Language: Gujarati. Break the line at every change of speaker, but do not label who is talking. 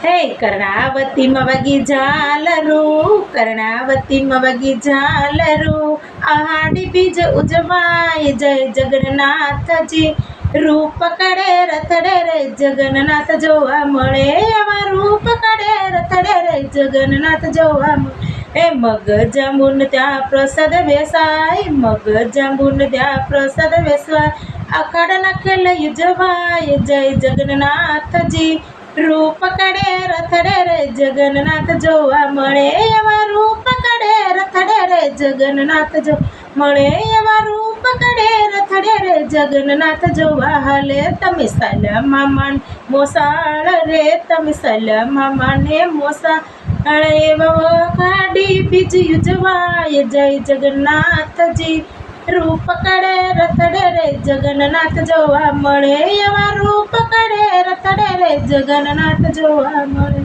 હે કર્ણાવતીમાં વાગી ઝાલરું, કર્ણાવતીમાં વાગી ઝાલરું, આહાડી બીજ ઉજવાય જય જગન્નાથજી. રૂપ કાઢે રથડે રે જગન્નાથ જોવા મળે, આવા રૂપ કાઢે રથડે રે જગન્નાથ જોવા મળે. એ મગ જાંબુન ત્યાં પ્રસાદ બેસાય, મગ જાંબુન ત્યાં પ્રસાદ બેસાય, અખાડના ખેલ યુજવાય જય જગન્નાથજી. રૂપ કાઢે રથડે રે જગન્નાથ જોવા મળે, એવા રૂપ કાઢે રથડે રે જગન્નાથ જો મળે, એવા રૂપ કાઢે રથડે રે જગન્નાથ જોવા હાલે. તમે સાલામાં માન મોસાળ રે, તમે સાલામાં માને મોસાળ, એવા કાઢી બીજ યુજવાય જય જગન્નાથજી. રૂપ કાઢે રથડે રે જગન્નાથ જોવા મળે, એવા રૂપ કાઢે રથડે રે જગન્નાથ જોવા મળે.